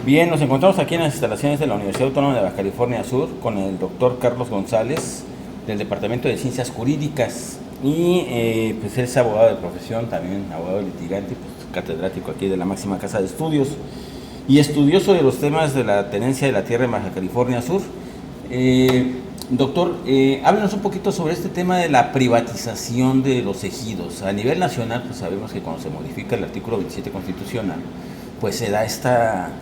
Bien, nos encontramos aquí en las instalaciones de la Universidad Autónoma de Baja California Sur con el doctor Carlos González del Departamento de Ciencias Jurídicas y pues él es abogado de profesión, también abogado litigante, pues, catedrático aquí de la máxima casa de estudios y estudioso de los temas de la tenencia de la tierra en Baja California Sur. Doctor, háblanos un poquito sobre este tema de la privatización de los ejidos. A nivel nacional, pues sabemos que cuando se modifica el artículo 27 constitucional, pues se da esta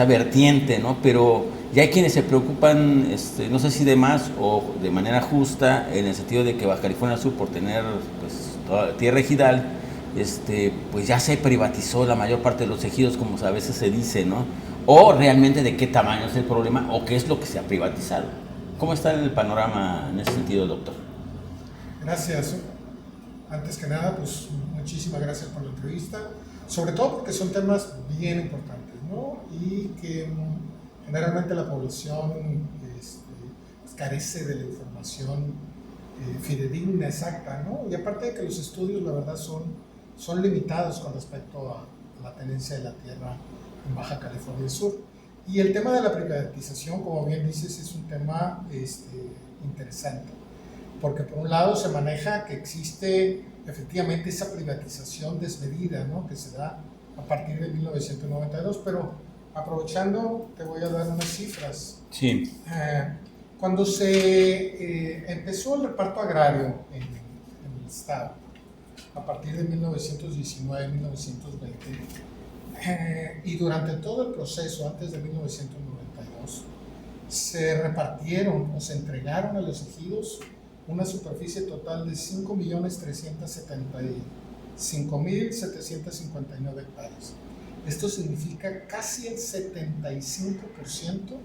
vertiente, ¿no? Pero ya hay quienes se preocupan, no sé si de más o de manera justa, en el sentido de que Baja California Sur, por tener pues toda tierra ejidal, pues ya se privatizó la mayor parte de los ejidos, como a veces se dice, ¿no? O realmente de qué tamaño es el problema o qué es lo que se ha privatizado. ¿Cómo está el panorama en ese sentido, doctor? Gracias. Antes que nada, pues muchísimas gracias por la entrevista, sobre todo porque son temas bien importantes, ¿no? Y que generalmente la población pues, carece de la información fidedigna, exacta, ¿no? Y aparte de que los estudios, la verdad, son limitados con respecto a la tenencia de la tierra en Baja California Sur. Y el tema de la privatización, como bien dices, es un tema interesante, porque por un lado se maneja que existe efectivamente esa privatización desmedida, ¿no? Que se da a partir de 1992, pero aprovechando te voy a dar unas cifras. Sí. Cuando se empezó el reparto agrario en el Estado, a partir de 1919-1920, y durante todo el proceso, antes de 1992, se repartieron o se entregaron a los ejidos una superficie total de 5.375.759 hectáreas. Esto significa casi el 75%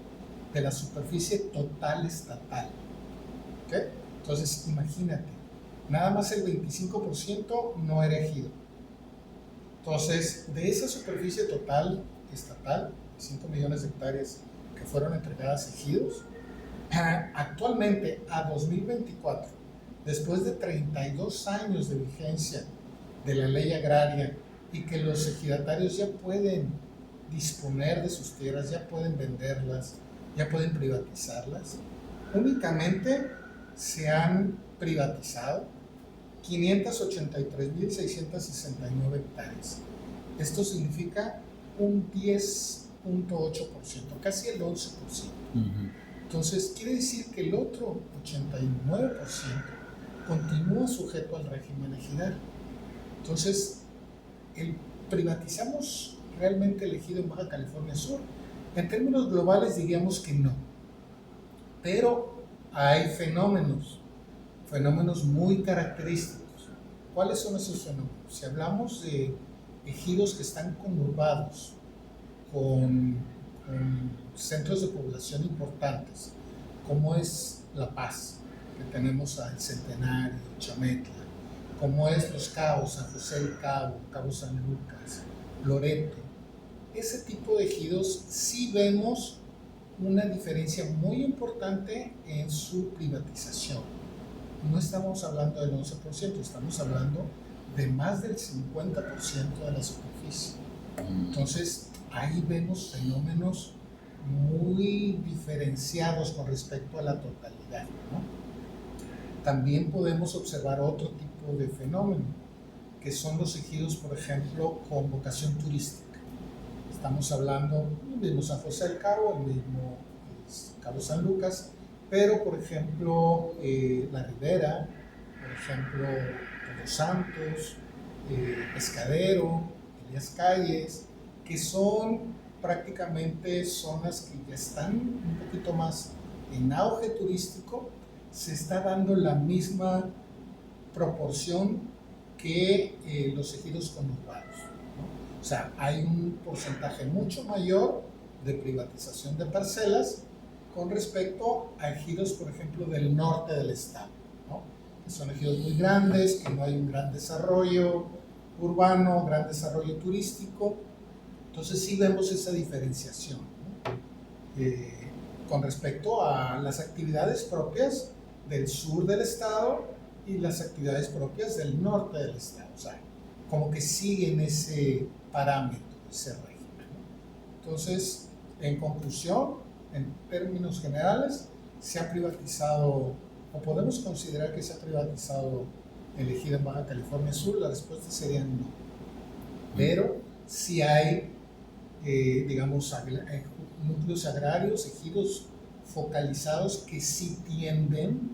de la superficie total estatal. ¿Okay? Entonces, imagínate, nada más el 25% no era ejido. Entonces, de esa superficie total estatal, 5 millones de hectáreas que fueron entregadas a ejidos, actualmente a 2024, después de 32 años de vigencia de la ley agraria y que los ejidatarios ya pueden disponer de sus tierras, ya pueden venderlas, ya pueden privatizarlas, únicamente se han privatizado 583.669 hectáreas. Esto significa un 10.8%, casi el 11%. Entonces, quiere decir que el otro 89% continúa sujeto al régimen ejidal. Entonces, ¿privatizamos realmente el ejido en Baja California Sur? En términos globales diríamos que no, pero hay fenómenos muy característicos. ¿Cuáles son esos fenómenos? Si hablamos de ejidos que están conurbados con centros de población importantes, como es La Paz, que tenemos a El Centenario, Chametla, como es Los Cabos, San José del Cabo, Cabo San Lucas, Loreto. Ese tipo de ejidos sí vemos una diferencia muy importante en su privatización. No estamos hablando del 11%, estamos hablando de más del 50% de la superficie. Entonces, ahí vemos fenómenos muy diferenciados con respecto a la totalidad, ¿no? También podemos observar otro tipo de fenómeno, que son los ejidos, por ejemplo, con vocación turística. Estamos hablando del mismo San José del Cabo, el mismo Cabo San Lucas, pero, por ejemplo, La Ribera, por ejemplo, Los Santos, Pescadero, Elías Calles, que son prácticamente zonas que ya están un poquito más en auge turístico. Se está dando la misma proporción que los ejidos conurbados, ¿no? O sea, hay un porcentaje mucho mayor de privatización de parcelas con respecto a ejidos, por ejemplo, del norte del estado, ¿no? Que son ejidos muy grandes, que no hay un gran desarrollo urbano, gran desarrollo turístico. Entonces sí vemos esa diferenciación, ¿no? Con respecto a las actividades propias del sur del estado y las actividades propias del norte del estado. O sea, como que siguen ese parámetro, ese régimen, ¿no? Entonces, En conclusión, en términos generales, se ha privatizado, o podemos considerar que se ha privatizado el ejido en Baja California Sur. La respuesta sería no. Pero sí hay, digamos, núcleos agrarios, ejidos focalizados que sí tienden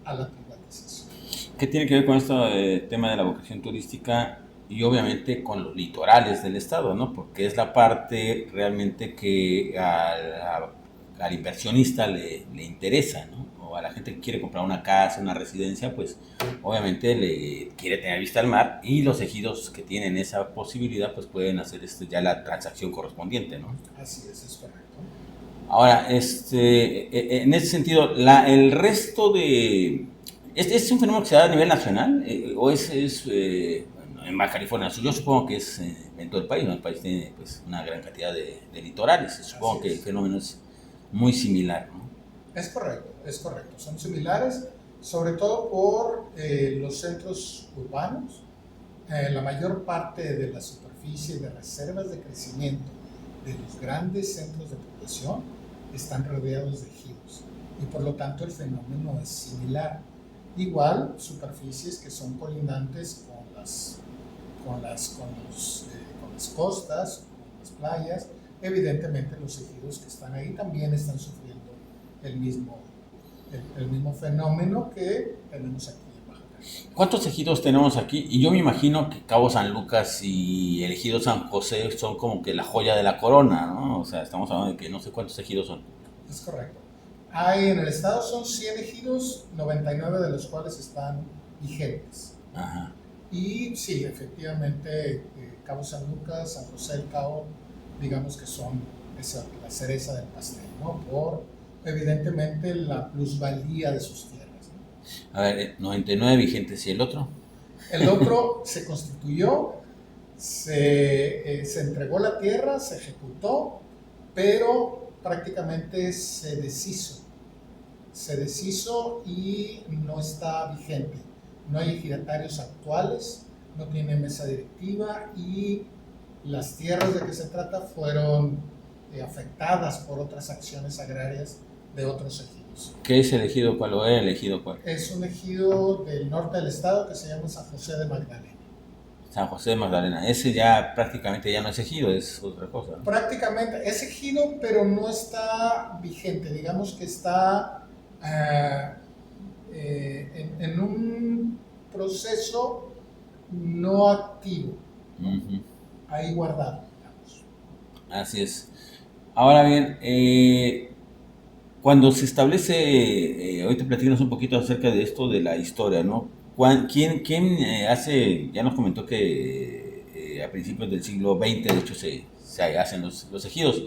a la privatización. ¿Qué tiene que ver con este tema de la vocación turística y obviamente con los litorales del estado, ¿no? Porque es la parte realmente que al inversionista le interesa, ¿no? O a la gente que quiere comprar una casa, una residencia, pues obviamente le quiere tener vista al mar, y los ejidos que tienen esa posibilidad pues pueden hacer ya la transacción correspondiente, ¿no? Así es correcto. Ahora, en ese sentido, el resto de... ¿Es un fenómeno que se da a nivel nacional? ¿O bueno, en Baja California Sur? Yo supongo que es en todo el país, ¿no? El país tiene pues, una gran cantidad de litorales. Supongo que el fenómeno es muy similar, ¿no? Es correcto. Son similares, sobre todo por los centros urbanos. La mayor parte de la superficie de reservas de crecimiento de los grandes centros de población están rodeados de ejidos, y por lo tanto el fenómeno es similar. Igual, superficies que son colindantes con las costas, con las playas, evidentemente los ejidos que están ahí también están sufriendo el mismo fenómeno que tenemos aquí en Baja California. ¿Cuántos ejidos tenemos aquí? Y yo me imagino que Cabo San Lucas y el ejido San José son como que la joya de la corona, ¿no? O sea, estamos hablando de que no sé cuántos ejidos son. Es correcto. En el estado son 100 ejidos, 99 de los cuales están vigentes. Ajá. Y sí, efectivamente, Cabo San Lucas, San José del Cabo, digamos que son la cereza del pastel, ¿no? Por, evidentemente, la plusvalía de sus tierras, ¿no? A ver, 99 vigentes, ¿y el otro? El otro se constituyó, se entregó la tierra, se ejecutó, pero prácticamente se deshizo y no está vigente. No hay ejidatarios actuales, no tiene mesa directiva, y las tierras de que se trata fueron afectadas por otras acciones agrarias de otros ejidos. ¿Qué es el ejido cuál o era el ejido cuál? Es un ejido del norte del estado que se llama San José de Magdalena. San José de Magdalena. Ese ya prácticamente ya no es ejido, es otra cosa, ¿no? Prácticamente es ejido, pero no está vigente. Digamos que está en un proceso no activo, Uh-huh. ahí guardado, digamos. Así es. Ahora bien, cuando se establece, ahorita platícanos un poquito acerca de esto de la historia, ¿no? ¿Quién ya nos comentó que a principios del siglo XX, de hecho, se hacen los ejidos,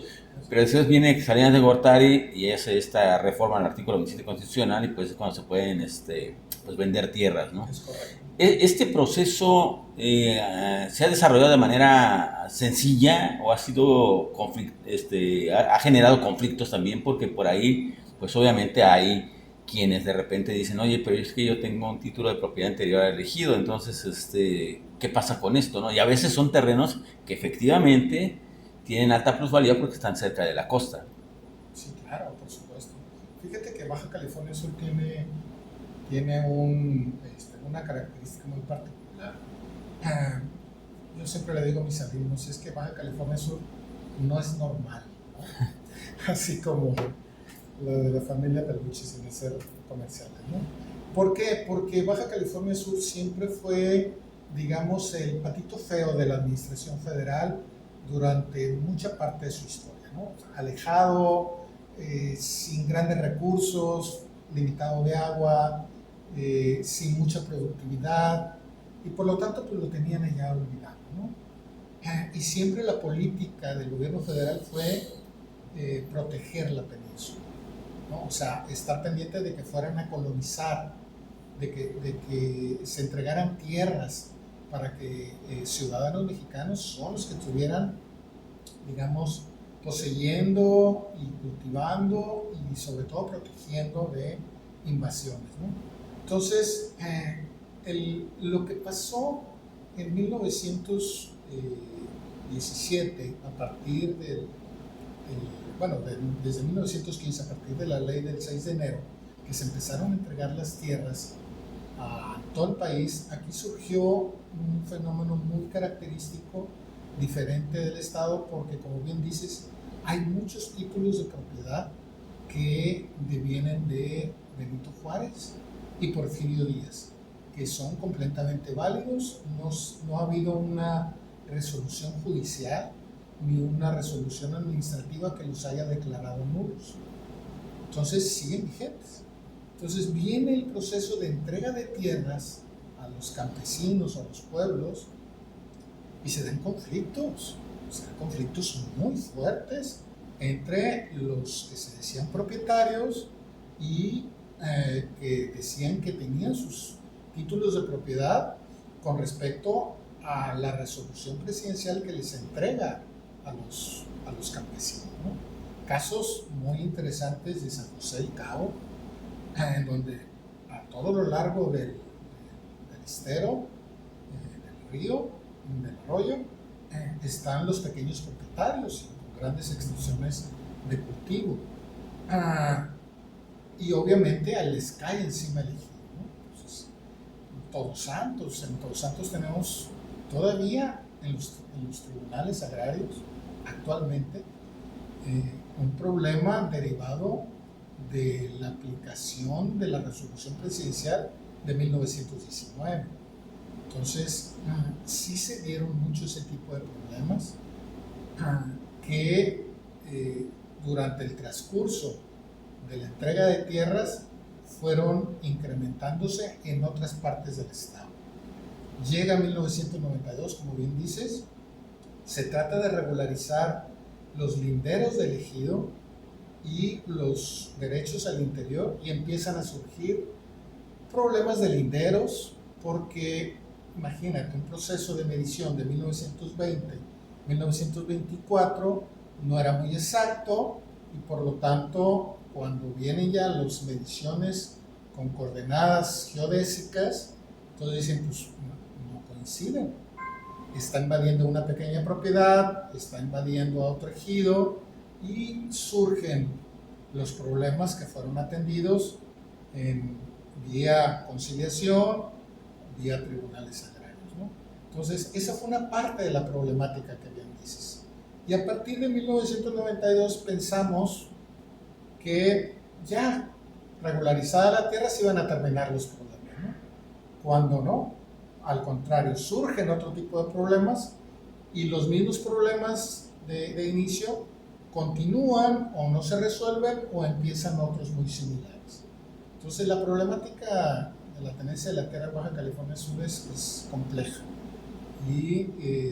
pero después viene Salinas de Gortari y hace esta reforma al artículo 27 constitucional, y pues es cuando se pueden pues vender tierras, ¿no? Es correcto. ¿Este proceso se ha desarrollado de manera sencilla o ha sido ha generado conflictos también? Porque por ahí, pues obviamente hay quienes de repente dicen, oye, pero es que yo tengo un título de propiedad anterior al ejido, entonces, ¿qué pasa con esto, no? Y a veces son terrenos que efectivamente tienen alta plusvalía porque están cerca de la costa. Sí, claro, por supuesto. Fíjate que Baja California Sur tiene una característica muy particular. Yo siempre le digo a mis alumnos, es que Baja California Sur no es normal, ¿no? Así como lo de la familia Peluche, sin hacer comerciales, ¿no? ¿Por qué? Porque Baja California Sur siempre fue, digamos, el patito feo de la administración federal durante mucha parte de su historia, ¿no? Alejado, sin grandes recursos, limitado de agua, sin mucha productividad, y por lo tanto pues lo tenían allá olvidado, ¿no? Y siempre la política del gobierno federal fue proteger la península, ¿no? O sea, estar pendiente de que fueran a colonizar, de que se entregaran tierras para que ciudadanos mexicanos son los que estuvieran, digamos, poseyendo y cultivando y sobre todo protegiendo de invasiones, ¿no? Entonces, lo que pasó en 1917, a partir desde 1915, a partir de la ley del 6 de enero, que se empezaron a entregar las tierras a todo el país, aquí surgió un fenómeno muy característico, diferente del Estado, porque como bien dices, hay muchos títulos de propiedad que devienen de Benito Juárez y Porfirio Díaz, que son completamente válidos. No ha habido una resolución judicial ni una resolución administrativa que los haya declarado nulos. Entonces siguen vigentes. Entonces viene el proceso de entrega de tierras a los campesinos, a los pueblos, y se dan conflictos muy fuertes entre los que se decían propietarios y que decían que tenían sus títulos de propiedad con respecto a la resolución presidencial que les entrega a los campesinos, ¿no? Casos muy interesantes de San José del Cabo, en donde a todo lo largo del estero, del río, del arroyo, están los pequeños propietarios con grandes extensiones de cultivo. Y obviamente les cae encima el ejido, ¿no? Entonces, en Todos Santos tenemos todavía en los tribunales agrarios actualmente un problema derivado de la aplicación de la resolución presidencial de 1919. Entonces, sí se dieron mucho ese tipo de problemas que durante el transcurso de la entrega de tierras fueron incrementándose en otras partes del estado. Llega 1992, como bien dices, se trata de regularizar los linderos del ejido y los derechos al interior, y empiezan a surgir problemas de linderos porque imagínate, un proceso de medición de 1920-1924 no era muy exacto, y por lo tanto cuando vienen ya las mediciones con coordenadas geodésicas, entonces dicen pues no coinciden, está invadiendo una pequeña propiedad, está invadiendo a otro ejido, y surgen los problemas que fueron atendidos en vía conciliación, vía tribunales agrarios, ¿no? Entonces, esa fue una parte de la problemática que bien dices. Y a partir de 1992 pensamos que ya regularizada la tierra se iban a terminar los problemas, ¿no? Cuando no, al contrario, surgen otro tipo de problemas, y los mismos problemas de inicio continúan o no se resuelven o empiezan otros muy similares. Entonces la problemática de la tenencia de la tierra en Baja California Sur es compleja, y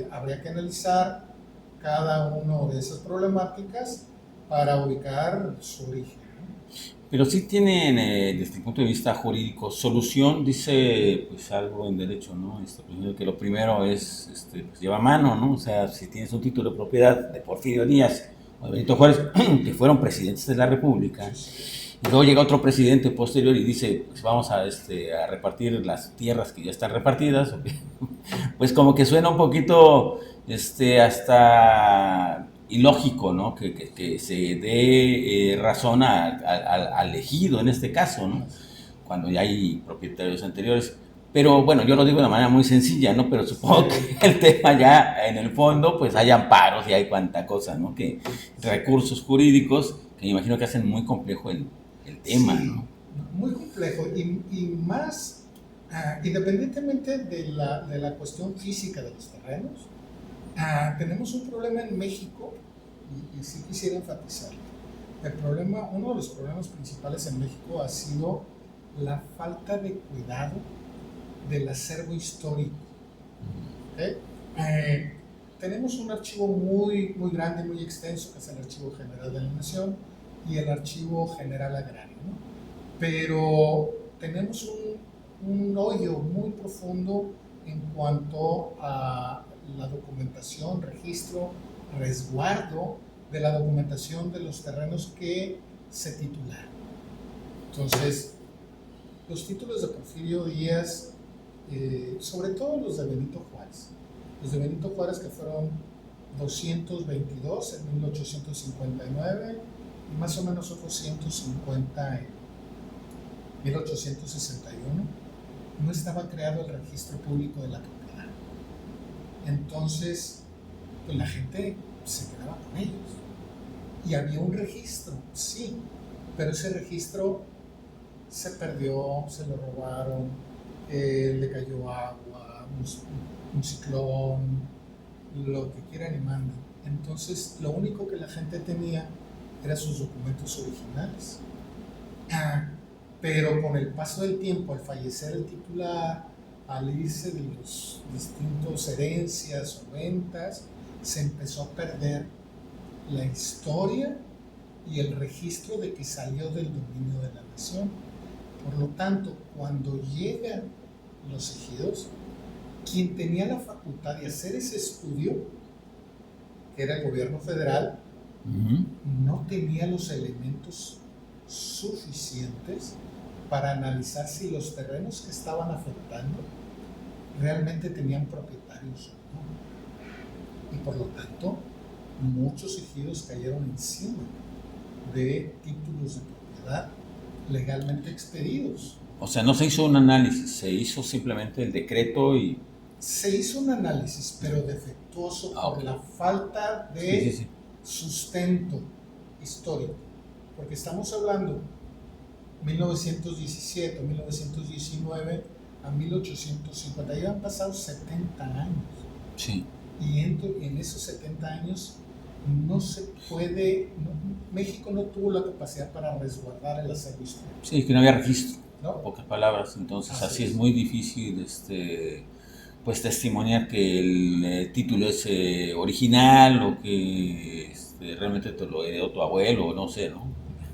habría que analizar cada una de esas problemáticas para ubicar su origen. Pero sí tienen, desde el punto de vista jurídico, solución, dice pues algo en derecho, ¿no? Que lo primero es, pues, lleva mano, ¿no? O sea, si tienes un título de propiedad de Porfirio Díaz o de Benito Juárez, que fueron presidentes de la República, y luego llega otro presidente posterior y dice, pues vamos a repartir las tierras que ya están repartidas, pues como que suena un poquito, hasta ilógico, ¿no? Que se dé razón al ejido en este caso, ¿no? Cuando ya hay propietarios anteriores. Pero bueno, yo lo digo de manera muy sencilla, ¿no? Pero supongo que el tema ya en el fondo, pues hay amparos y hay cuanta cosa, ¿no? Que recursos jurídicos que me imagino que hacen muy complejo el tema, sí, ¿no? Muy complejo, y más, independientemente de la cuestión física de los terrenos, tenemos un problema en México, y sí quisiera enfatizarlo. Uno de los problemas principales en México ha sido la falta de cuidado del acervo histórico. ¿Okay? Tenemos un archivo muy, muy grande, muy extenso, que es el Archivo General de la Nación y el Archivo General Agrario, ¿no? Pero tenemos un hoyo muy profundo en cuanto a la documentación, registro, resguardo de la documentación de los terrenos que se titularon. Entonces, los títulos de Porfirio Díaz, sobre todo los de Benito Juárez, que fueron 222 en 1859 y más o menos otros 150 en 1861, no estaba creado el registro público de la propiedad. Entonces, pues la gente se quedaba con ellos. Y había un registro, sí, pero ese registro se perdió, se lo robaron, le cayó agua, un ciclón, lo que quieran y manden. Entonces, lo único que la gente tenía eran sus documentos originales. Pero con el paso del tiempo, al fallecer el titular, al irse de los distintos herencias o ventas, se empezó a perder la historia y el registro de que salió del dominio de la nación. Por lo tanto, cuando llegan los ejidos, quien tenía la facultad de hacer ese estudio, que era el gobierno federal, no tenía los elementos suficientes para analizar si los terrenos que estaban afectando realmente tenían propietarios o no. Y por lo tanto, muchos ejidos cayeron encima de títulos de propiedad legalmente expedidos. O sea, no se hizo un análisis, se hizo simplemente el decreto y... Se hizo un análisis, pero defectuoso por la falta de sustento histórico. Porque estamos hablando 1917, 1919 a 1850, ya han pasado 70 años. Sí. Y en esos 70 años no se puede, México no tuvo la capacidad para resguardar el acervo histórico. Sí, que no había registro, ¿no? En pocas palabras, entonces así es muy difícil pues testimoniar que el título es original o que realmente te lo heredó tu abuelo o no sé, ¿no?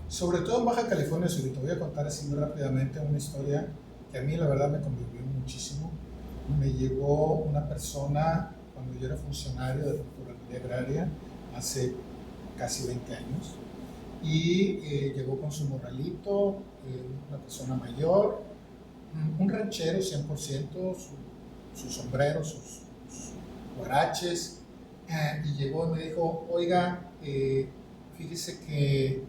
Sobre todo en Baja California Sur, te voy a contar así muy rápidamente una historia que a mí la verdad me conmovió muchísimo. Me llegó una persona cuando yo era funcionario de Procuraduría Agraria hace casi 20 años y llegó con su morralito, una persona mayor, un ranchero 100%, su sombrero, sus guaraches, y llegó y me dijo, oiga, fíjese que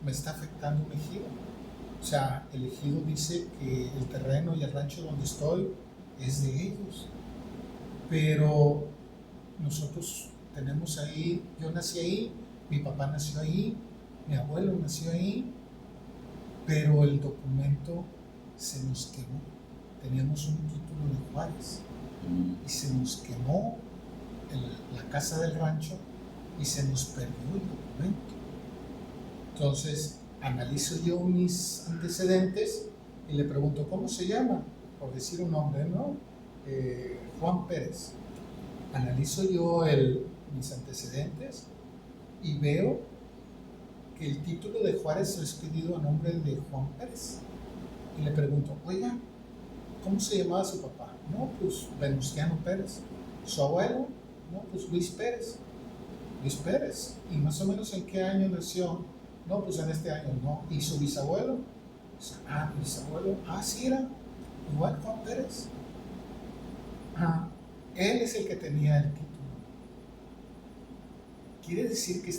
me está afectando un ejido. O sea, el ejido dice que el terreno y el rancho donde estoy es de ellos. Pero nosotros tenemos ahí, yo nací ahí, mi papá nació ahí, mi abuelo nació ahí, pero el documento se nos quemó. Teníamos un título de Juárez y se nos quemó la casa del rancho y se nos perdió el documento. Entonces analizo yo mis antecedentes y le pregunto, ¿cómo se llama? Por decir un nombre, ¿no? Juan Pérez. Analizo yo mis antecedentes y veo que el título de Juárez es pedido a nombre de Juan Pérez. Y le pregunto, oiga, ¿cómo se llamaba su papá? No, pues Venustiano Pérez. ¿Su abuelo? No, pues Luis Pérez. Luis Pérez. ¿Y más o menos en qué año nació? No, pues en este año no. ¿Y su bisabuelo? Bisabuelo. Sí, era igual Juan Pérez. Él es el que tenía el título. Quiere decir que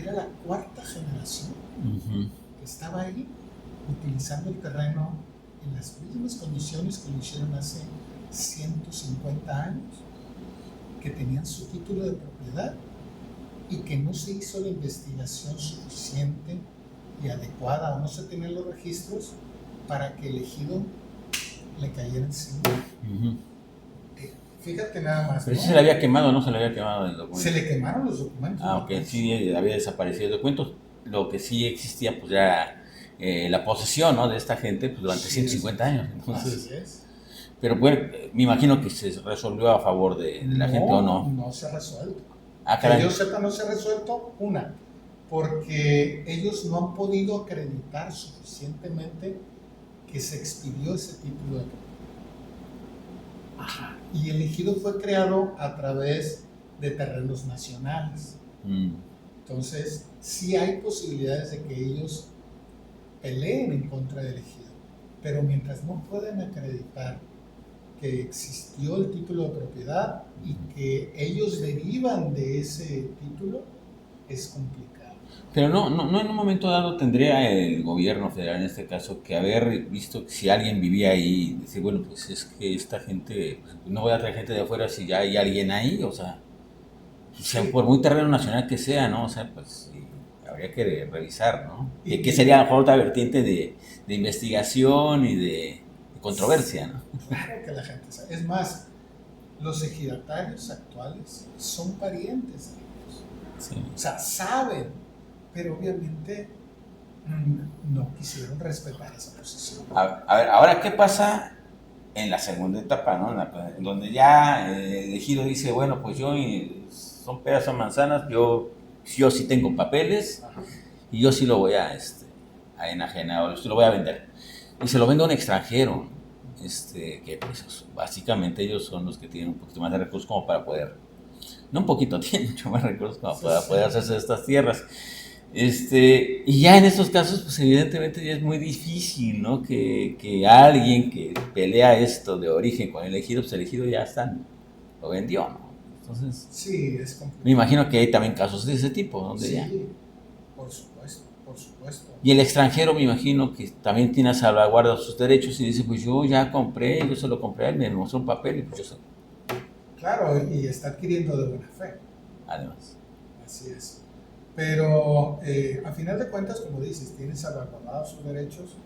era la cuarta generación que estaba ahí utilizando el terreno en las mismas condiciones que lo hicieron hace 150 años, que tenían su título de propiedad y que no se hizo la investigación suficiente y adecuada o no se tenían los registros para que el ejido le cayera encima. Fíjate nada más. Pero ¿no? ¿Se le había quemado o no se le había quemado el documento? Se le quemaron los documentos. Ok, sí, había desaparecido el documento. Lo que sí existía, pues ya la posesión, ¿no? De esta gente pues, durante 150 años. Entonces, así es. Pero bueno, me imagino que se resolvió a favor de la gente o no. No se ha resuelto. Que yo sepa, no se ha resuelto, porque ellos no han podido acreditar suficientemente que se expidió ese título de propiedad. Y el ejido fue creado a través de terrenos nacionales. Entonces, sí hay posibilidades de que ellos peleen en contra del ejido, pero mientras no puedan acreditar que existió el título de propiedad y que ellos derivan de ese título, es complicado. Pero no en un momento dado tendría el gobierno federal en este caso que haber visto que si alguien vivía ahí, decir, bueno, pues es que esta gente, pues, no voy a traer gente de afuera si ya hay alguien ahí, o sea Sí. por muy terreno nacional que sea, ¿no? O sea, pues sí, habría que revisar, ¿no? Que Y sería a lo mejor otra vertiente de investigación y de controversia, ¿no? claro que la gente sabe. Es más, los ejidatarios actuales son parientes de ellos. Sí. O sea, saben, pero obviamente no quisieron respetar esa posición. A ver, ahora, ¿qué pasa en la segunda etapa, ¿no? En donde ya el ejido dice, bueno, pues yo, son peras, son manzanas, yo sí tengo papeles Ajá. y yo sí lo voy a enajenar, o sí lo voy a vender. Y se lo vende a un extranjero, que pues básicamente ellos son los que tienen un poquito más de recursos como para poder, no un poquito, tienen mucho más recursos como para poder hacerse de estas tierras. Y ya en estos casos, pues evidentemente ya es muy difícil, ¿no? Que alguien que pelea esto de origen con el ejido, pues el ejido ya está, lo vendió, ¿no? Entonces, Sí, es complicado. me imagino que hay también casos de ese tipo, donde ya. Sí, por supuesto, por supuesto. Y el extranjero me imagino que también tiene a salvaguarda sus derechos y dice, pues yo ya compré, yo se lo compré a él, me mostró un papel y pues yo sé. Claro, y está adquiriendo de buena fe. Además. Así es. Pero a final de cuentas, como dices, tienen salvaguardados sus derechos,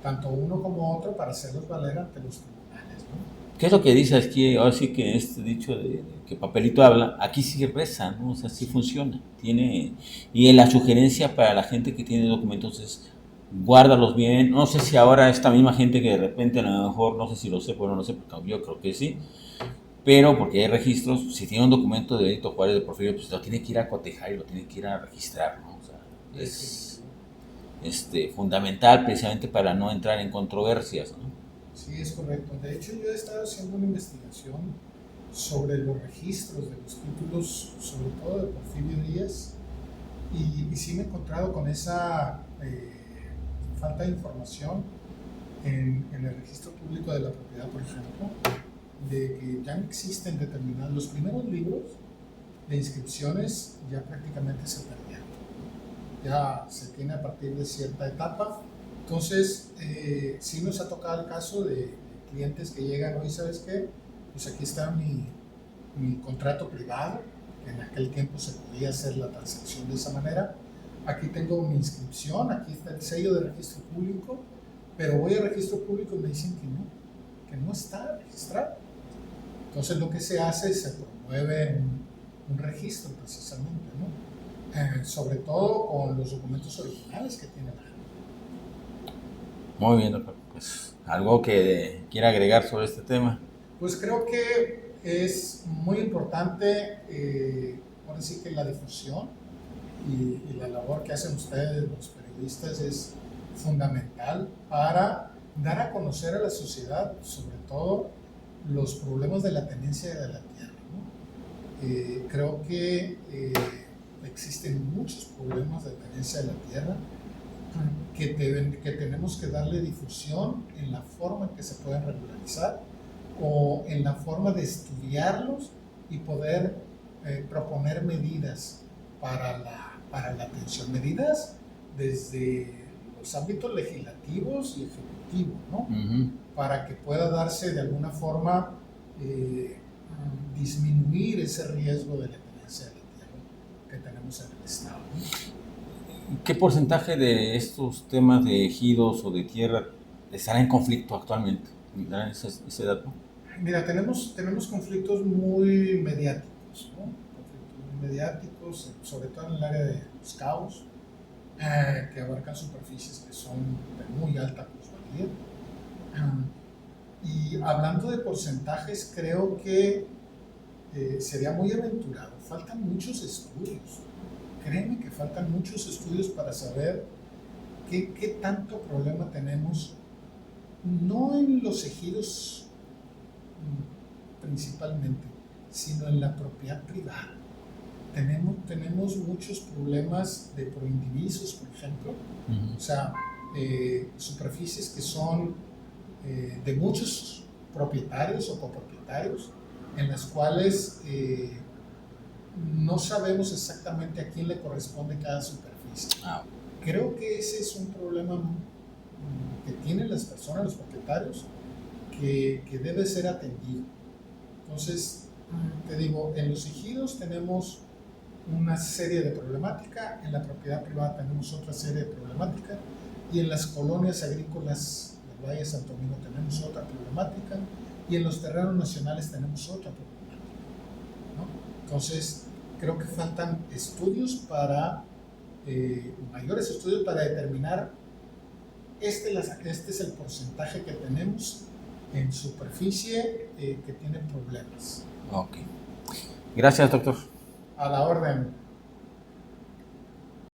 tanto uno como otro, para hacerlos valer ante los tribunales, ¿no? ¿Qué es lo que dice aquí? Ahora sí que este dicho de que papelito habla, aquí sí reza, ¿no? O sea, sí funciona. Y la sugerencia para la gente que tiene documentos es guárdalos bien. No sé si ahora esta misma gente que de repente a lo mejor, no sé si lo sé, pero no lo sé, porque yo creo que sí, pero porque hay registros, si tiene un documento de Benito Juárez de Porfirio, pues lo tiene que ir a cotejar y lo tiene que ir a registrar, ¿no? O sea, es fundamental precisamente para no entrar en controversias, ¿no? Sí, es correcto. De hecho, yo he estado haciendo una investigación sobre los registros de los títulos, sobre todo de Porfirio Díaz, y sí me he encontrado con esa falta de información en el registro público de la propiedad, por ejemplo, de que ya no existen determinados, los primeros libros de inscripciones ya prácticamente se perdieron, ya se tiene a partir de cierta etapa. Entonces, sí nos ha tocado el caso de clientes que llegan, hoy, ¿sabes qué? Pues aquí está mi contrato privado, que en aquel tiempo se podía hacer la transacción de esa manera. Aquí tengo mi inscripción, aquí está el sello de registro público, pero voy al registro público y me dicen que no está registrado. Entonces lo que se hace es se promueve un registro precisamente, ¿no? Sobre todo con los documentos originales que tiene la gente. Muy bien, doctor. Pues algo que quiera agregar sobre este tema. Pues creo que es muy importante, ahora sí que la difusión y la labor que hacen ustedes, los periodistas, es fundamental para dar a conocer a la sociedad, sobre todo, los problemas de la tenencia de la tierra, ¿no? Creo que existen muchos problemas de tenencia de la tierra que tenemos que darle difusión en la forma en que se pueden regularizar o en la forma de estudiarlos y poder proponer medidas para la atención, medidas desde los ámbitos legislativos y ejecutivos, ¿no? Para que pueda darse de alguna forma disminuir ese riesgo de la tenencia de la tierra que tenemos en el Estado, ¿no? ¿Qué porcentaje de estos temas de ejidos o de tierra están en conflicto actualmente? ¿Dan ese dato? Mira, tenemos conflictos muy mediáticos, ¿no? Conflictos muy mediáticos, sobre todo en el área de los caos, que abarcan superficies que son de muy alta plusvalía. Y hablando de porcentajes, creo que sería muy aventurado. Faltan muchos estudios. Créeme que faltan muchos estudios para saber qué tanto problema tenemos, no en los ejidos principalmente, sino en la propiedad privada. Tenemos muchos problemas de proindivisos, por ejemplo, o sea, superficies que son de muchos propietarios o copropietarios, en las cuales no sabemos exactamente a quién le corresponde cada superficie. Creo que ese es un problema que tienen las personas, los propietarios, que debe ser atendido. Entonces, te digo, en los ejidos tenemos una serie de problemática, en la propiedad privada tenemos otra serie de problemática, y en las colonias agrícolas del Valle de Santo Domingo tenemos otra problemática, y en los terrenos nacionales tenemos otra problemática, ¿no? Entonces, creo que faltan estudios mayores estudios para determinar este es el porcentaje que tenemos en superficie que tiene problemas. Ok. Gracias, doctor. A la orden.